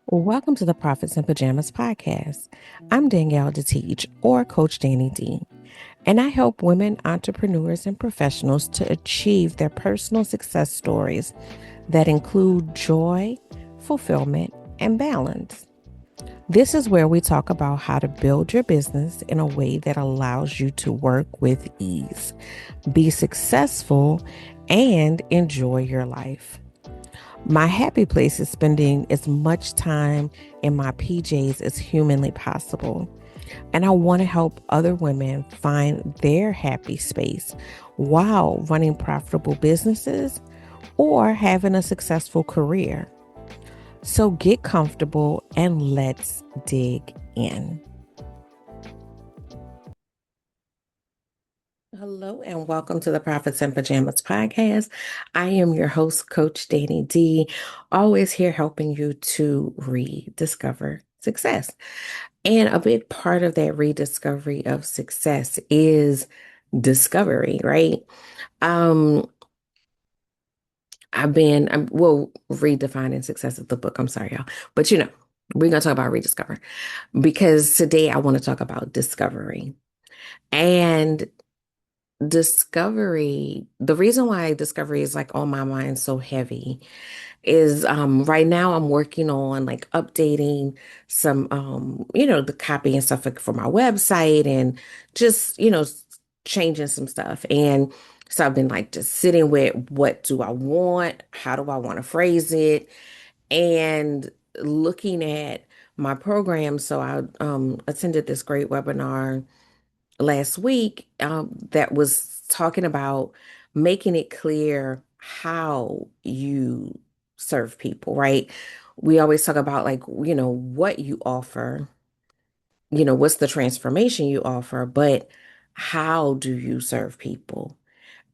Welcome to the Profits and Pajamas podcast. I'm Danielle D, or Coach Danni D, and I help women entrepreneurs and professionals to achieve their personal success stories that include joy, fulfillment, and balance. This is where we talk about how to build your business in a way that allows you to work with ease, be successful, and enjoy your life. My happy place is spending as much time in my PJs as humanly possible. And I want to help other women find their happy space while running profitable businesses or having a successful career. So get comfortable and let's dig in. Hello and welcome to the Profits and Pajamas podcast. I am your host, Coach Danni D, always here helping you to rediscover success. And a big part of that rediscovery of success is discovery, right? Um, well, redefining success is the book. I'm sorry, y'all. But we're going to talk about rediscover because today I want to talk about discovery. And discovery, the reason why discovery is like on my mind so heavy is right now I'm working on like updating some the copy and stuff like for my website and just changing some stuff. And so I've been like just sitting with what do I want, how do I want to phrase it, and looking at my program. So I attended this great webinar last week that was talking about making it clear how you serve people, right? We always talk about like, what you offer, what's the transformation you offer, but how do you serve people?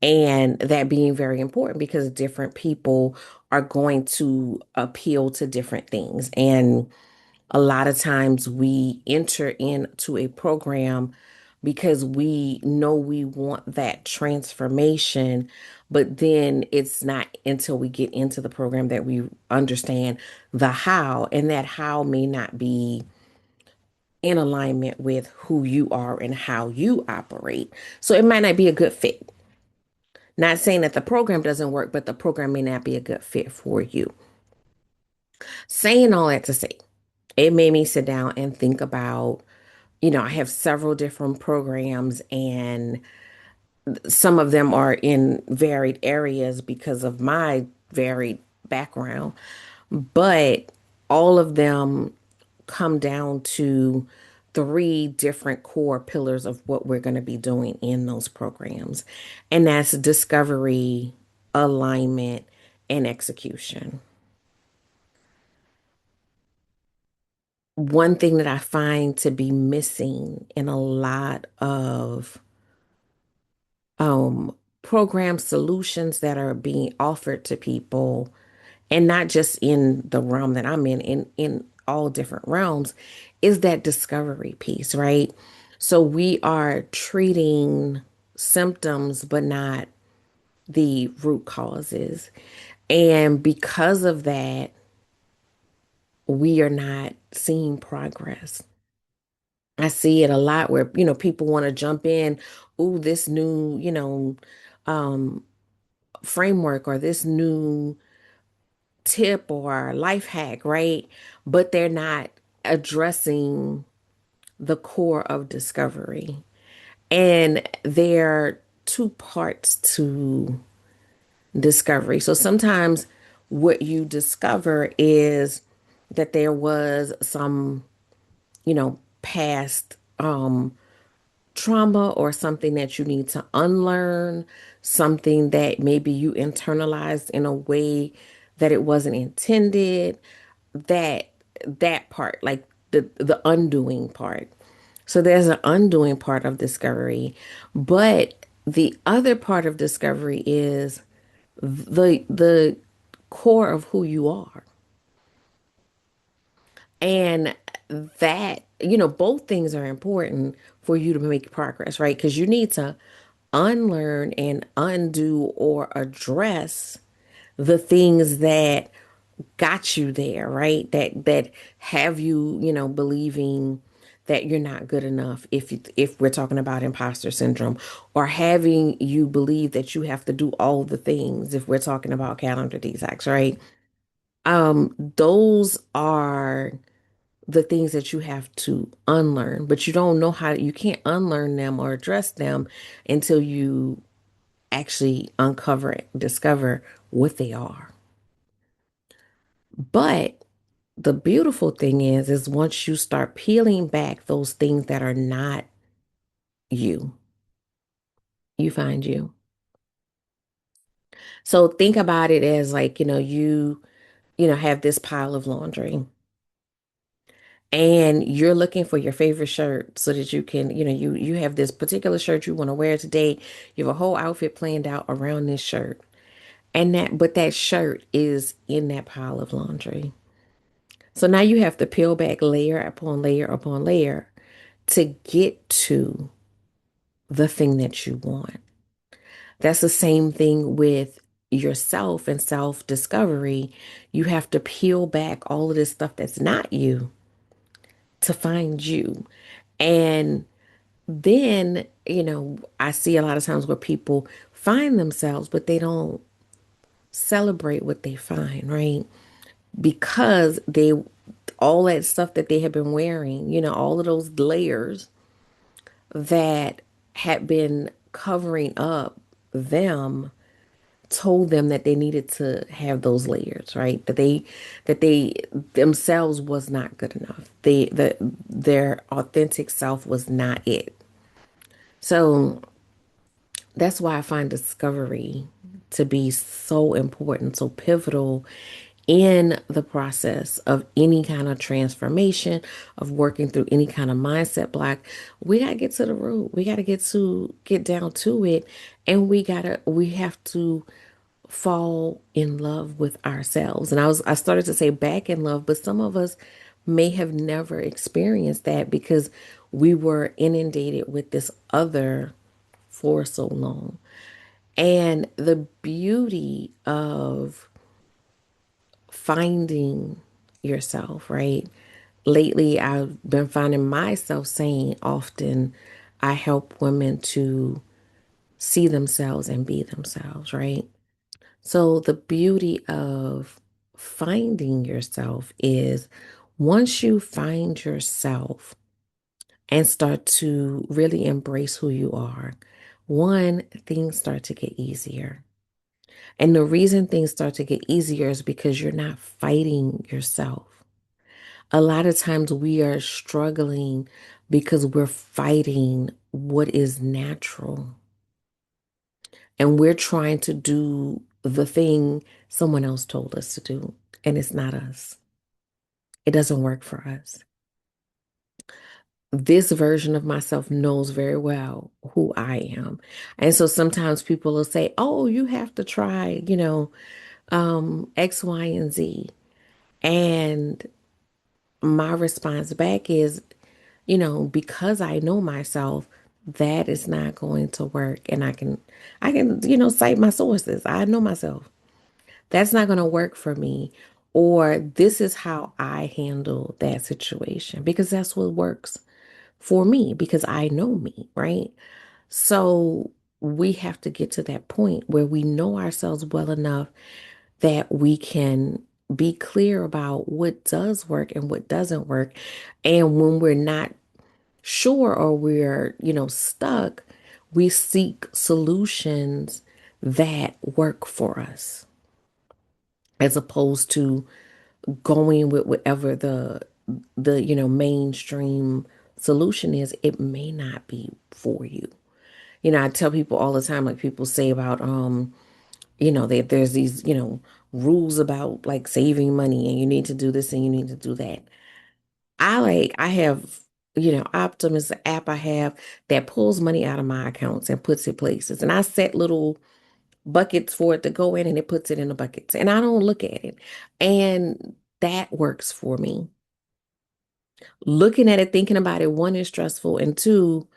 And that being very important because different people are going to appeal to different things. And a lot of times we enter into a program because we know we want that transformation, but then it's not until we get into the program that we understand the how, and that how may not be in alignment with who you are and how you operate. So it might not be a good fit. Not saying that the program doesn't work, but the program may not be a good fit for you. Saying all that to say, it made me sit down and think about, I have several different programs, and some of them are in varied areas because of my varied background, but all of them come down to three different core pillars of what we're going to be doing in those programs. And that's discovery, alignment, and execution. One thing that I find to be missing in a lot of program solutions that are being offered to people, and not just in the realm that I'm in all different realms, is that discovery piece, right? So we are treating symptoms, but not the root causes. And because of that, we are not seeing progress. I see it a lot where, people want to jump in, ooh, this new, um, framework or this new tip or life hack, right? But they're not addressing the core of discovery. And there are two parts to discovery. So sometimes what you discover is that there was some, past trauma or something that you need to unlearn, something that maybe you internalized in a way that it wasn't intended, that that part, like the undoing part. So there's an undoing part of discovery, but the other part of discovery is the core of who you are. And that, both things are important for you to make progress, right? Because you need to unlearn and undo or address the things that got you there, right? That have you, believing that you're not good enough if we're talking about imposter syndrome, or having you believe that you have to do all the things if we're talking about calendar detox, right? Those are the things that you have to unlearn, but you don't know how you can't unlearn them or address them until you actually uncover it, discover what they are. But the beautiful thing is once you start peeling back those things that are not you, you find you. So think about it as like, have this pile of laundry and you're looking for your favorite shirt so that you can, you have this particular shirt you want to wear today. You have a whole outfit planned out around this shirt. But that shirt is in that pile of laundry. So now you have to peel back layer upon layer upon layer to get to the thing that you want. That's the same thing with yourself and self discovery. You have to peel back all of this stuff that's not you to find you. And then, I see a lot of times where people find themselves, but they don't celebrate what they find, right? Because all that stuff that they have been wearing, all of those layers that had been covering up them told them that they needed to have those layers, right? That they themselves was not good enough. Their authentic self was not it. So that's why I find discovery to be so important, so pivotal in the process of any kind of transformation, of working through any kind of mindset block. We got to get to the root. We got to get down to it. And we have to fall in love with ourselves. And I started to say back in love, but some of us may have never experienced that because we were inundated with this other for so long. And the beauty of finding yourself, right? Lately, I've been finding myself saying often, I help women to see themselves and be themselves, right? So, the beauty of finding yourself is once you find yourself and start to really embrace who you are, one, things start to get easier. And the reason things start to get easier is because you're not fighting yourself. A lot of times we are struggling because we're fighting what is natural. And we're trying to do the thing someone else told us to do. And it's not us. It doesn't work for us. This version of myself knows very well who I am. And so sometimes people will say, oh, you have to try, X, Y, and Z. And my response back is, because I know myself, that is not going to work. And I can, cite my sources. I know myself. That's not going to work for me. Or this is how I handle that situation because that's what works for me because I know me, right? So we have to get to that point where we know ourselves well enough that we can be clear about what does work and what doesn't work. And when we're not sure or we're, stuck, we seek solutions that work for us as opposed to going with whatever the mainstream solution is. It may not be for you. I tell people all the time, like people say about there's these, rules about like saving money and you need to do this and you need to do that. I have, Optimus, the app I have that pulls money out of my accounts and puts it places. And I set little buckets for it to go in and it puts it in the buckets. And I don't look at it. And that works for me. Looking at it, thinking about it, one is stressful, and two,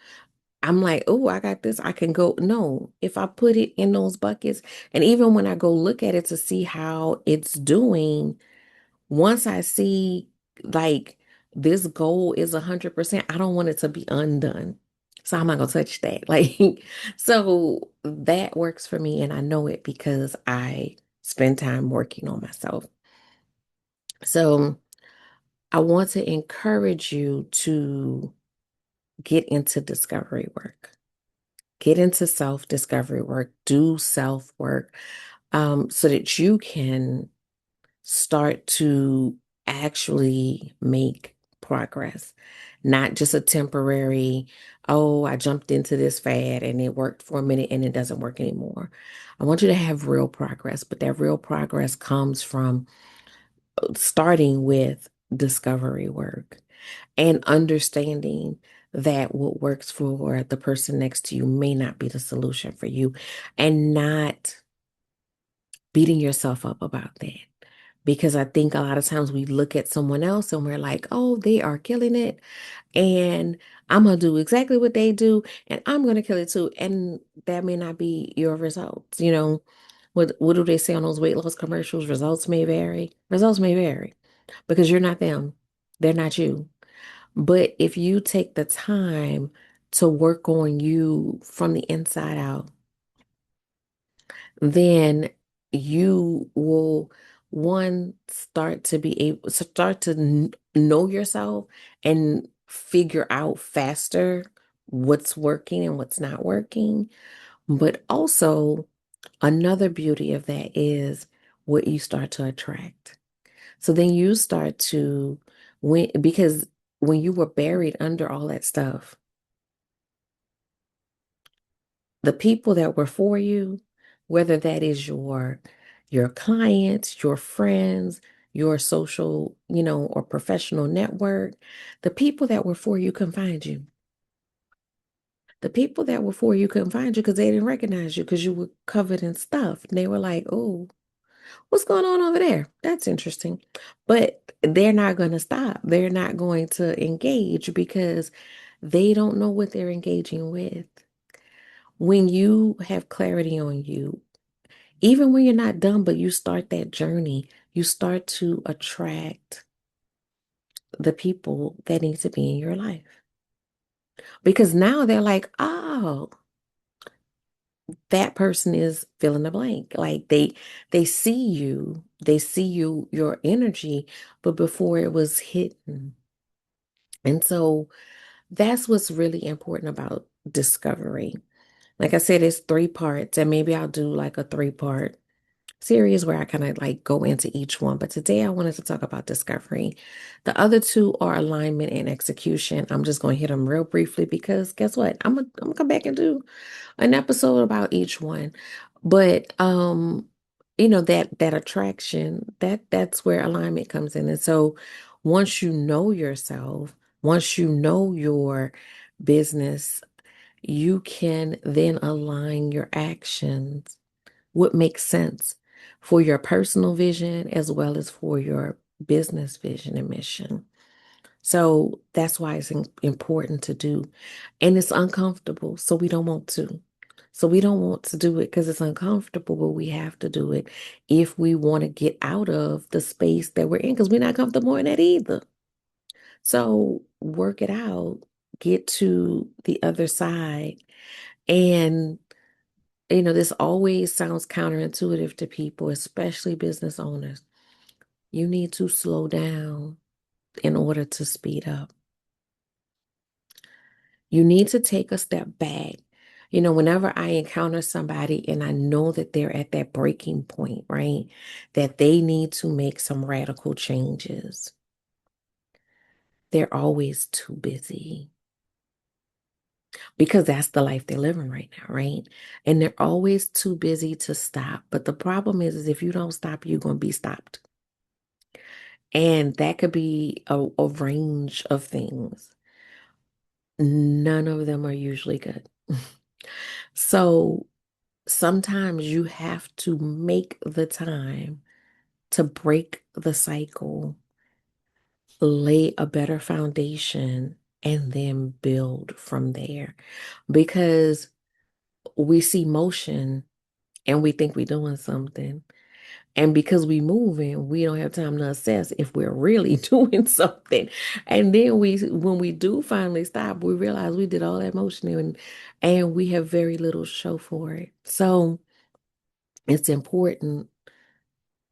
I'm like, oh, I got this. I can go. No, if I put it in those buckets, and even when I go look at it to see how it's doing, Once I see like this goal is 100%, I don't want it to be undone. So I'm not gonna touch that. Like, so that works for me, and I know it because I spend time working on myself. So I want to encourage you to get into discovery work. Get into self-discovery work, do self-work, so that you can start to actually make progress, not just a temporary, oh, I jumped into this fad and it worked for a minute and it doesn't work anymore. I want you to have real progress, but that real progress comes from starting with discovery work and understanding that what works for the person next to you may not be the solution for you, and not beating yourself up about that. Because I think a lot of times we look at someone else and we're like, oh, they are killing it. And I'm going to do exactly what they do. And I'm going to kill it too. And that may not be your results. What do they say on those weight loss commercials? Results may vary. Results may vary because you're not them. They're not you. But if you take the time to work on you from the inside out, then you will, one, start to know yourself and figure out faster what's working and what's not working. But also, another beauty of that is what you start to attract. So then you start to, because when you were buried under all that stuff, the people that were for you, whether that is your clients, your friends, your social, or professional network, the people that were for you couldn't find you. The people that were for you couldn't find you because they didn't recognize you because you were covered in stuff. And they were like, oh, what's going on over there? That's interesting. But they're not going to stop. They're not going to engage because they don't know what they're engaging with. When you have clarity on you, even when you're not done, but you start that journey, you start to attract the people that need to be in your life. Because now they're like, oh, that person is fill in the blank. Like they see you, your energy, but before it was hidden. And so that's what's really important about discovery. Like I said, it's three parts, and maybe I'll do like a three-part series where I kind of like go into each one. But today I wanted to talk about discovery. The other two are alignment and execution. I'm just going to hit them real briefly because guess what? I'm gonna come back and do an episode about each one. But that attraction, that's where alignment comes in. And so once you know yourself, once you know your business, you can then align your actions what makes sense for your personal vision as well as for your business vision and mission. So that's why it's important to do. And it's uncomfortable, so we don't want to. So we don't want to do it because it's uncomfortable, but we have to do it if we want to get out of the space that we're in because we're not comfortable in that either. So work it out, get to the other side. And this always sounds counterintuitive to people, especially business owners. You need to slow down in order to speed up. You need to take a step back. Whenever I encounter somebody and I know that they're at that breaking point, right, that they need to make some radical changes, they're always too busy because that's the life they're living right now, right? And they're always too busy to stop. But the problem is if you don't stop, you're going to be stopped. And that could be a range of things. None of them are usually good. So sometimes you have to make the time to break the cycle, lay a better foundation, and then build from there. Because we see motion and we think we're doing something. And because we moving, we don't have time to assess if we're really doing something. And then when we do finally stop, we realize we did all that motion and we have very little show for it. So it's important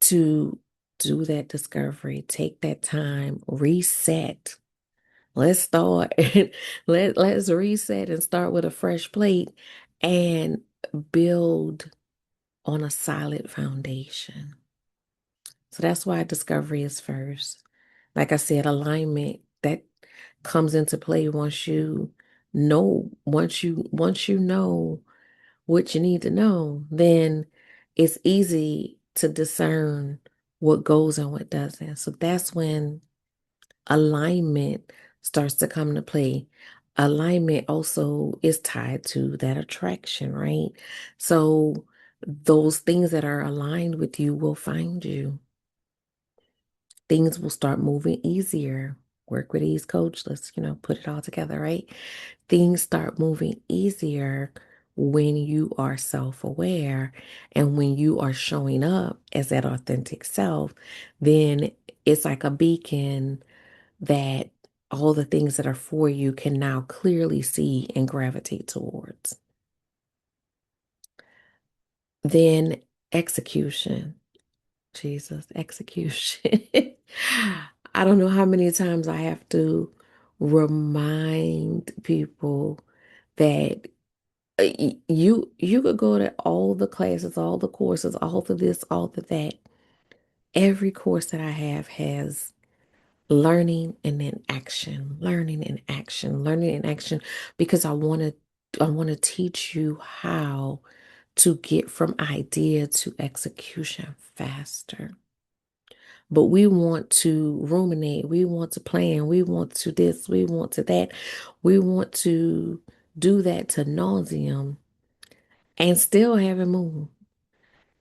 to do that discovery, take that time, reset. Let's start. Let's reset and start with a fresh plate and build on a solid foundation. So that's why discovery is first. Like I said, alignment that comes into play once you know what you need to know, then it's easy to discern what goes and what doesn't. So that's when alignment starts to come into play. Alignment also is tied to that attraction, right? So those things that are aligned with you will find you. Things will start moving easier. Work with ease, coach. Let's, put it all together, right? Things start moving easier when you are self-aware and when you are showing up as that authentic self, then it's like a beacon that all the things that are for you can now clearly see and gravitate towards. Then execution. Jesus, execution. I don't know how many times I have to remind people that you could go to all the classes, all the courses, all of this, all of that. Every course that I have has learning and then action, learning and action, learning and action, because I want to teach you how to get from idea to execution faster. But we want to ruminate, we want to plan, we want to this, we want to that, we want to do that to nauseum and still haven't moved.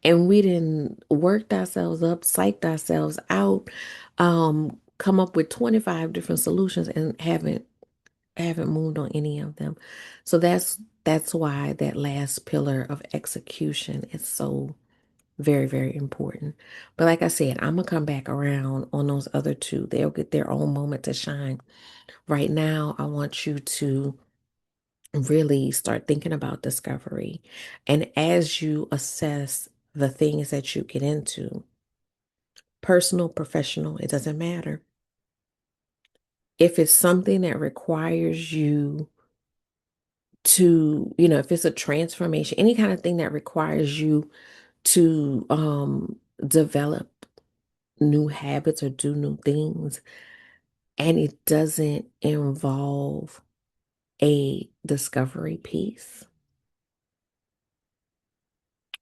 And we didn't worked ourselves up, psyched ourselves out, come up with 25 different solutions and haven't moved on any of them. So that's why that last pillar of execution is so very, very important. But like I said, I'm gonna come back around on those other two. They'll get their own moment to shine. Right now, I want you to really start thinking about discovery. And as you assess the things that you get into, personal, professional, it doesn't matter. If it's something that requires you to, if it's a transformation, any kind of thing that requires you to develop new habits or do new things, and it doesn't involve a discovery piece,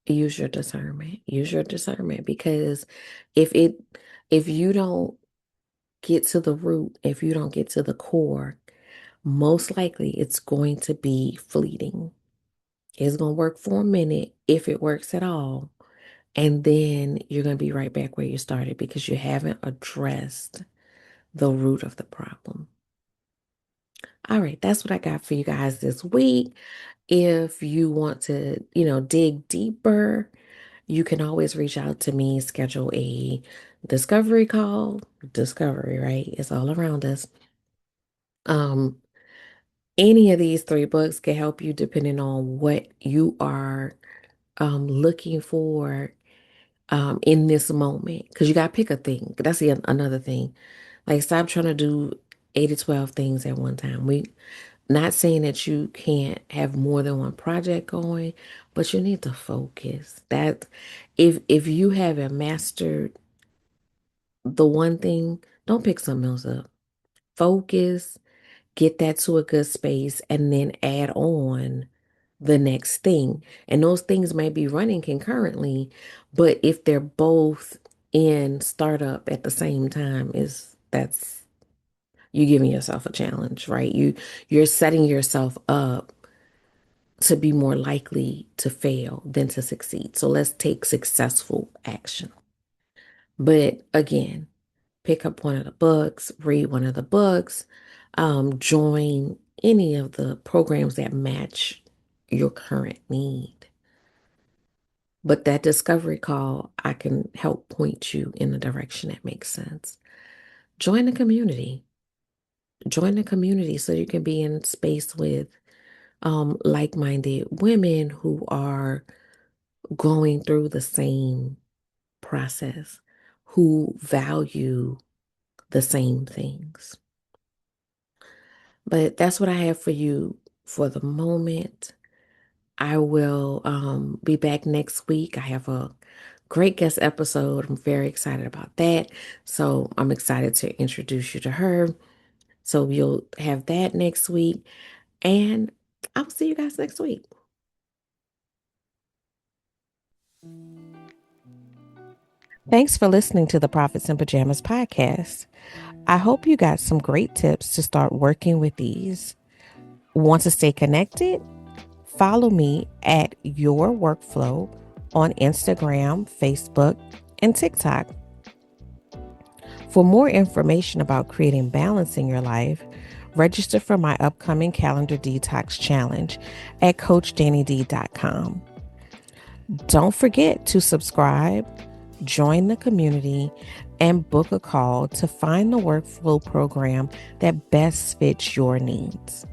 use your discernment. Use your discernment because if it if you don't get to the root, if you don't get to the core, most likely it's going to be fleeting. It's going to work for a minute if it works at all. And then you're going to be right back where you started because you haven't addressed the root of the problem. All right, that's what I got for you guys this week. If you want to, dig deeper, you can always reach out to me, schedule a discovery call. Discovery, right? It's all around us. Um, any of these three books can help you depending on what you are looking for in this moment. Because you got to pick a thing. That's another thing. Like, stop trying to do 8 to 12 things at one time. Not saying that you can't have more than one project going, but you need to focus. That if you haven't mastered the one thing, don't pick something else up. Focus, get that to a good space, and then add on the next thing. And those things may be running concurrently, but if they're both in startup at the same time, is that's you giving yourself a challenge, right? You're setting yourself up to be more likely to fail than to succeed. So let's take successful action. But again, pick up one of the books, read one of the books, join any of the programs that match your current need. But that discovery call, I can help point you in a direction that makes sense. Join the community. Join the community so you can be in space with like-minded women who are going through the same process, who value the same things. But that's what I have for you for the moment. I will be back next week. I have a great guest episode. I'm very excited about that. So I'm excited to introduce you to her. So you'll have that next week. And I'll see you guys next week. Thanks for listening to the Prophets in Pajamas podcast. I hope you got some great tips to start working with these. Want to stay connected? Follow me at Your Workflow on Instagram, Facebook, and TikTok. For more information about creating balance in your life, register for my upcoming calendar detox challenge at CoachDanniD.com. Don't forget to subscribe, join the community, and book a call to find the workflow program that best fits your needs.